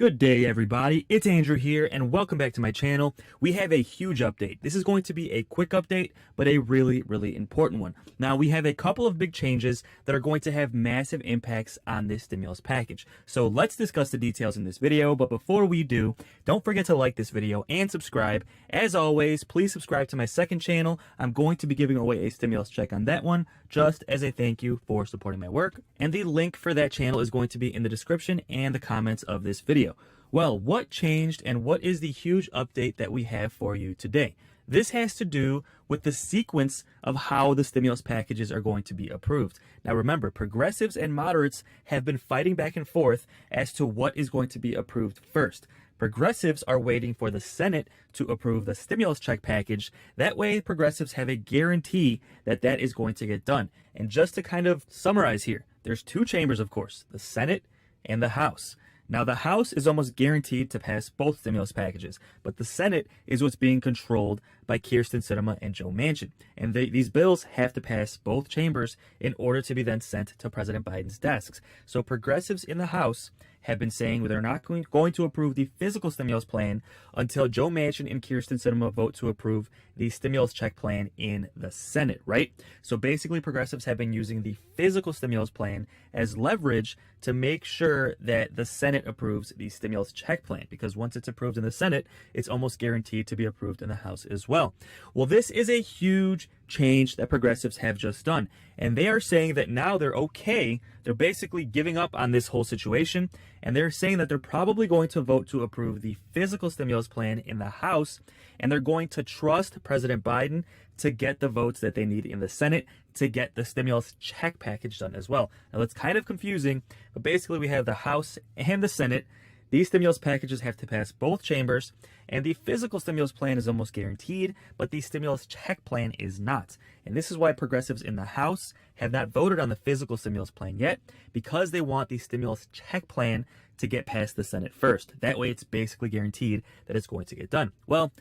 Good day, everybody. It's Andrew here, and welcome back to my channel. We have a huge update. This is going to be a quick update, but a really important one. Now, we have a couple of big changes that are going to have massive impacts on this stimulus package. So let's discuss the details in this video, but before we do, don't forget to like this video and subscribe. As always, please subscribe to my second channel. I'm going to be giving away a stimulus check on that one, just as a thank you for supporting my work. And the link for that channel is going to be in the description and the comments of this video. Well, what changed and what is the huge update that we have for you today? This has to do with the sequence of how the stimulus packages are going to be approved. Now remember, progressives and moderates have been fighting back and forth as to what is going to be approved first. Progressives are waiting for the Senate to approve the stimulus check package. That way, progressives have a guarantee that that is going to get done. And just to kind of summarize here, there's two chambers, of course, the Senate and the House. Now, the House is almost guaranteed to pass both stimulus packages, but the Senate is what's being controlled by Kyrsten Sinema and Joe Manchin. And these bills have to pass both chambers in order to be then sent to President Biden's desks. So progressives in the House have been saying they're not going to approve the physical stimulus plan until Joe Manchin and Kyrsten Sinema vote to approve the stimulus check plan in the Senate, right? So basically, progressives have been using the physical stimulus plan as leverage to make sure that the Senate approves the stimulus check plan, because once it's approved in the Senate, it's almost guaranteed to be approved in the House as well. Well, this is a huge change that progressives have just done, and they are saying that now they're okay. They're basically giving up on this whole situation, and they're saying that they're probably going to vote to approve the physical stimulus plan in the House, and they're going to trust President Biden to get the votes that they need in the Senate to get the stimulus check package done as well. Now, that's kind of confusing, but basically we have the House and the Senate. These stimulus packages have to pass both chambers, and the physical stimulus plan is almost guaranteed, but the stimulus check plan is not. And this is why progressives in the House have not voted on the physical stimulus plan yet, because they want the stimulus check plan to get past the Senate first. That way it's basically guaranteed that it's going to get done. Well,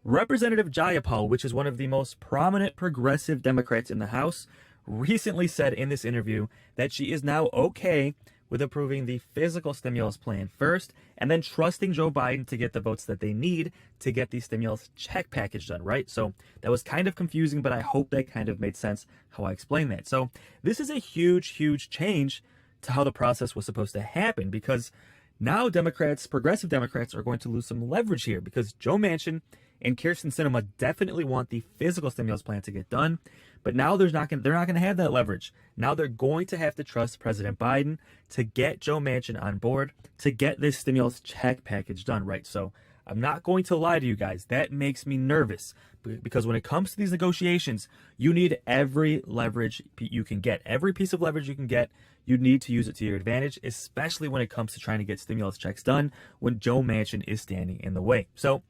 Representative Jayapal, which is one of the most prominent progressive Democrats in the House, recently said in this interview that she is now okay with approving the physical stimulus plan first and then trusting Joe Biden to get the votes that they need to get the stimulus check package done, right? So that was kind of confusing, but I hope that kind of made sense how I explained that. So this is a huge change to how the process was supposed to happen, because now progressive Democrats are going to lose some leverage here, because Joe Manchin and Kyrsten Sinema definitely want the physical stimulus plan to get done, but now they're not going to have that leverage. Now they're going to have to trust President Biden to get Joe Manchin on board to get this stimulus check package done, right? So I'm not going to lie to you guys. That makes me nervous, because when it comes to these negotiations, you need every leverage you can get. Every piece of leverage you can get, you need to use it to your advantage, especially when it comes to trying to get stimulus checks done when Joe Manchin is standing in the way. So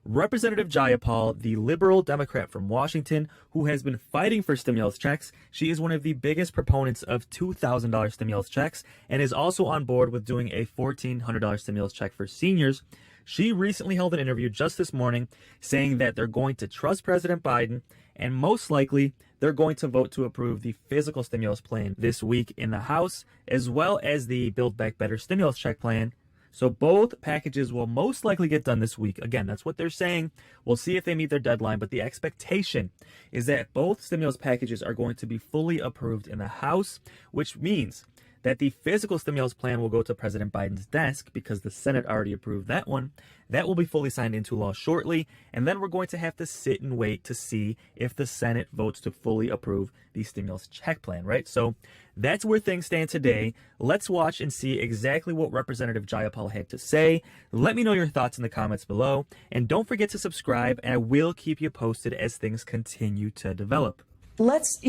Representative Jayapal, the liberal Democrat from Washington, who has been fighting for stimulus checks, she is one of the biggest proponents of $2,000 stimulus checks and is also on board with doing a $1,400 stimulus check for seniors. She recently held an interview just this morning saying that they're going to trust President Biden, and most likely they're going to vote to approve the physical stimulus plan this week in the House, as well as the Build Back Better stimulus check plan. So both packages will most likely get done this week. Again, that's what they're saying. We'll see if they meet their deadline, but the expectation is that both stimulus packages are going to be fully approved in the House, which means that the physical stimulus plan will go to President Biden's desk because the Senate already approved that one. That will be fully signed into law shortly, and then we're going to have to sit and wait to see if the Senate votes to fully approve the stimulus check plan, right? So that's where things stand today. Let's watch and see exactly what Representative Jayapal had to say. Let me know your thoughts in the comments below, and don't forget to subscribe, and I will keep you posted as things continue to develop. Let's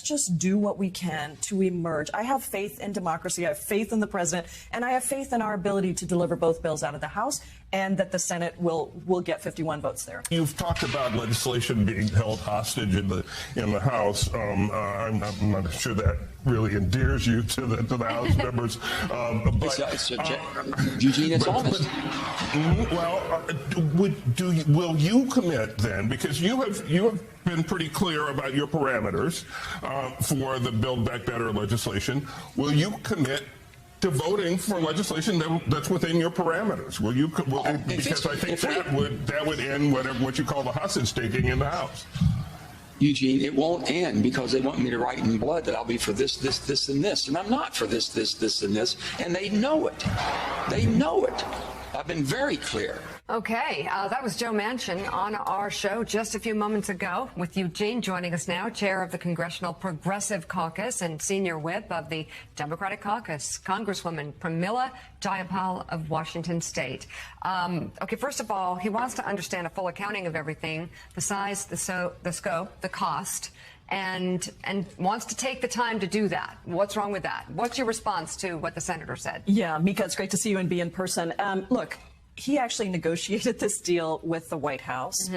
just do what we can to emerge. I have faith in democracy. I have faith in the president, and I have faith in our ability to deliver both bills out of the House, and that the Senate will get 51 votes there. You've talked about legislation being held hostage in the House. I'm not sure that really endears you to the House members. Eugene, it's honest. Will you commit then, because you have been pretty clear about your parameters for the Build Back Better legislation. Will you commit to voting for legislation that's within your parameters? Will you? Because I think that would end what you call the hostage taking in the House. Eugene, it won't end because they want me to write in blood that I'll be for this, and this. And I'm not for this, and this. And they know it. They know it. I've been very clear. Okay, that was Joe Manchin on our show just a few moments ago, with Eugene joining us now, chair of the Congressional Progressive Caucus and senior whip of the Democratic Caucus, Congresswoman Pramila Jayapal of Washington State. Okay, first of all, he wants to understand a full accounting of everything, the size, the scope, the cost, and wants to take the time to do that. What's wrong with that? What's your response to what the senator said? Yeah, Mika, it's great to see you and be in person. Look, he actually negotiated this deal with the White House.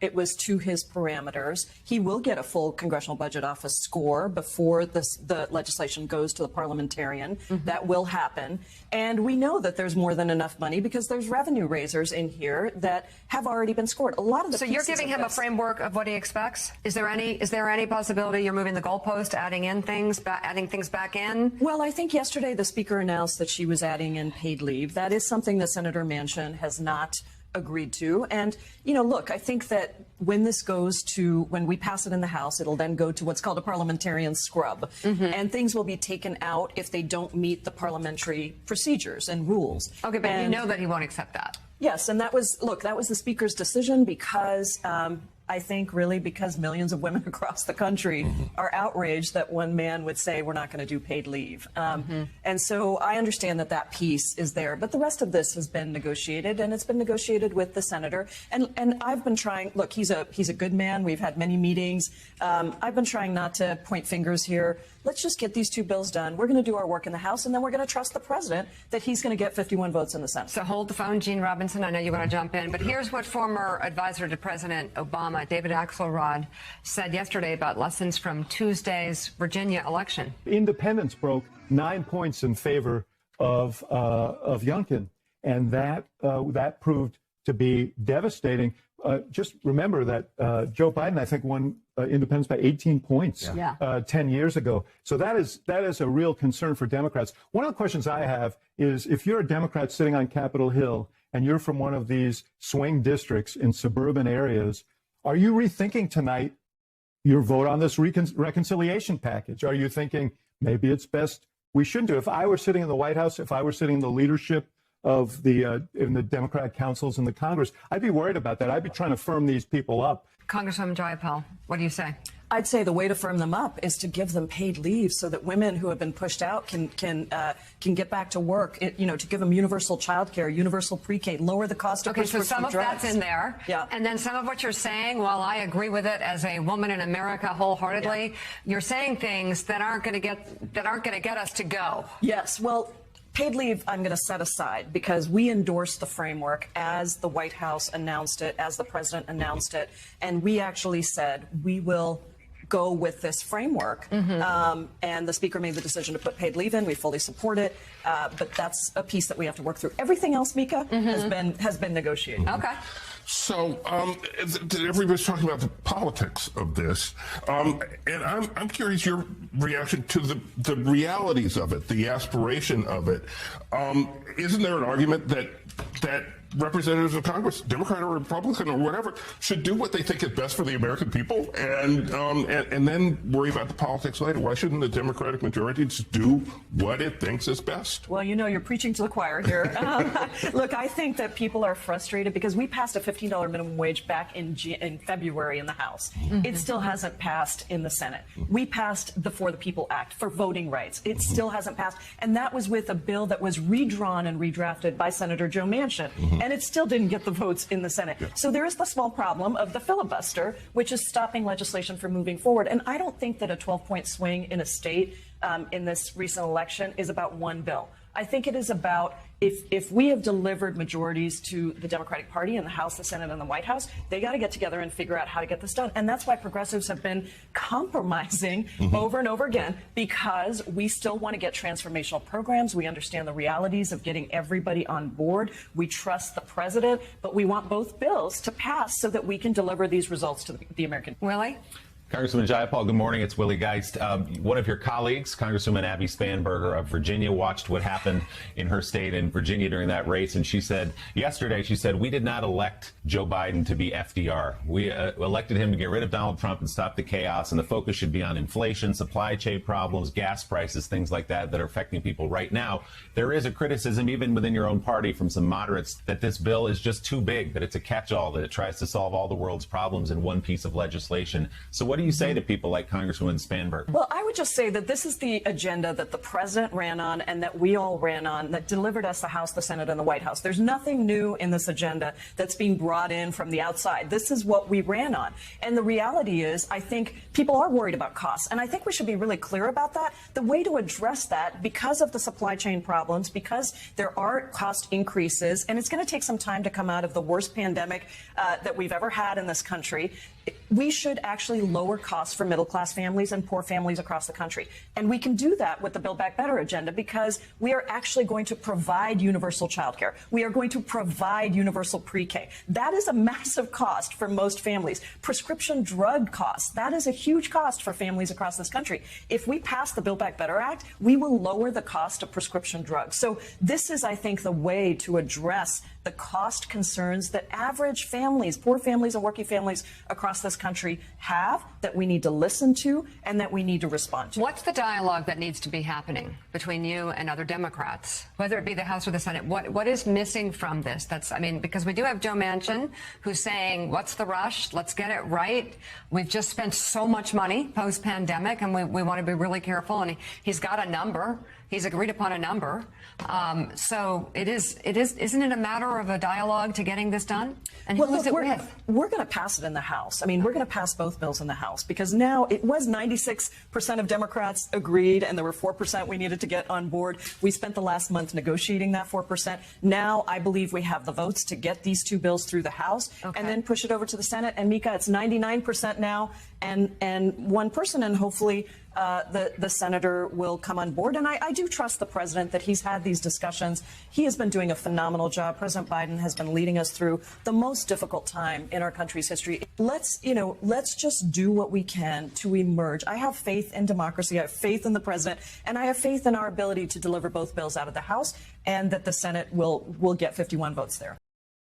It was to his parameters. He will get a full Congressional Budget Office score before the legislation goes to the parliamentarian. That will happen. And we know that there's more than enough money because there's revenue raisers in here that have already been scored. A lot of the So you're giving him a framework of what he expects? Is there any possibility you're moving the goalpost, adding things back in? Well, I think yesterday the Speaker announced that she was adding in paid leave. That is something that Senator Manchin has not agreed to. And, you know, look, I think that when we pass it in the House, it'll then go to what's called a parliamentarian scrub. And things will be taken out if they don't meet the parliamentary procedures and rules. Okay, but you know that he won't accept that. Yes, and that was the Speaker's decision because I think really because millions of women across the country are outraged that one man would say we're not going to do paid leave. And so I understand that piece is there. But the rest of this has been negotiated, and it's been negotiated with the senator. And I've been trying, look, he's a good man. We've had many meetings. I've been trying not to point fingers here. Let's just get these two bills done. We're going to do our work in the House, and then we're going to trust the president that he's going to get 51 votes in the Senate. So hold the phone, Gene Robinson. I know you want to jump in, but here's what former advisor to President Obama, David Axelrod, said yesterday about lessons from Tuesday's Virginia election. Independents broke 9 points in favor of Youngkin, and that proved to be devastating. Just remember that Joe Biden, I think, won independents by 18 points 10 years ago. So that is a real concern for Democrats. One of the questions I have is, if you're a Democrat sitting on Capitol Hill and you're from one of these swing districts in suburban areas, are you rethinking tonight your vote on this reconciliation package? Are you thinking maybe it's best we shouldn't do it? If I were sitting in the White House, if I were sitting in the leadership of in the Democratic councils in the Congress, I'd be worried about that. I'd be trying to firm these people up. Congresswoman Jayapal, what do you say? I'd say the way to firm them up is to give them paid leave so that women who have been pushed out can get back to work. To give them universal child care, universal pre-K, lower the cost of prescription drugs. Okay, so some of that's in there. Yeah. And then some of what you're saying, while I agree with it as a woman in America wholeheartedly, you're saying things that aren't going to get us to go. Yes. Well, paid leave, I'm going to set aside because we endorsed the framework as the White House announced it, as the president announced it, and we actually said we will go with this framework. And the Speaker made the decision to put paid leave in. We fully support it, but that's a piece that we have to work through. Everything else, Mika, has been negotiated. Okay. So everybody's talking about the politics of this, and I'm curious your reaction to the realities of it, the aspiration of it. Isn't there an argument that representatives of Congress, Democrat or Republican or whatever, should do what they think is best for the American people, and then worry about the politics later? Why shouldn't the Democratic majority just do what it thinks is best? Well, you're preaching to the choir here. Look, I think that people are frustrated because we passed a $15 minimum wage back in February in the House. It still hasn't passed in the Senate. We passed the For the People Act for voting rights. It still hasn't passed, and that was with a bill that was redrawn and redrafted by Senator Joe Manchin. And it still didn't get the votes in the Senate. So there is the small problem of the filibuster, which is stopping legislation from moving forward. And I don't think that a 12-point swing in a state in this recent election is about one bill. I think it is about if we have delivered majorities to the Democratic Party in the House, the Senate, and the White House, they got to get together and figure out how to get this done. And that's why progressives have been compromising over and over again, because we still want to get transformational programs. We understand the realities of getting everybody on board. We trust the president, but we want both bills to pass so that we can deliver these results to the American people. Willie? Congressman Jayapal, good morning. It's Willie Geist. One of your colleagues, Congresswoman Abby Spanberger of Virginia, watched what happened in her state in Virginia during that race, and she said yesterday, we did not elect Joe Biden to be FDR. We elected him to get rid of Donald Trump and stop the chaos, and the focus should be on inflation, supply chain problems, gas prices, things like that are affecting people right now. There is a criticism, even within your own party, from some moderates that this bill is just too big, that it's a catch-all, that it tries to solve all the world's problems in one piece of legislation. So what do you say to people like Congresswoman Spanberger? Well, I would just say that this is the agenda that the president ran on and that we all ran on, that delivered us the House, the Senate, and the White House. There's nothing new in this agenda that's being brought in from the outside. This is what we ran on. And the reality is, I think people are worried about costs. And I think we should be really clear about that. The way to address that, because of the supply chain problems, because there are cost increases, and it's going to take some time to come out of the worst pandemic that we've ever had in this country, we should actually lower costs for middle-class families and poor families across the country. And we can do that with the Build Back Better agenda, because we are actually going to provide universal child care. We are going to provide universal pre-K. That is a massive cost for most families. Prescription drug costs, that is a huge cost for families across this country. If we pass the Build Back Better Act, we will lower the cost of prescription drugs. So this is, I think, the way to address the cost concerns that average families, poor families and working families across this country have, that we need to listen to and that we need to respond to. What's the dialogue that needs to be happening between you and other Democrats, whether it be the House or the Senate? What is missing from this? Because we do have Joe Manchin who's saying, what's the rush? Let's get it right. We've just spent so much money post-pandemic, and we want to be really careful. And he's got a number. He's agreed upon a number. So isn't it a matter of a dialogue to getting this done? And who is it with? We're going to pass it in the House. I mean, we're going to pass both bills in the House, because now it was 96% of Democrats agreed, and there were 4% we needed to get on board. We spent the last month negotiating that 4%. Now I believe we have the votes to get these two bills through the House and then push it over to the Senate. And Mika, it's 99% now and one person, and hopefully the senator will come on board. And I do trust the president that he's had these discussions. He has been doing a phenomenal job. President Biden has been leading us through the most difficult time in our country's history. Let's just do what we can to emerge. I have faith in democracy. I have faith in the president, and I have faith in our ability to deliver both bills out of the House, and that the Senate will get 51 votes there.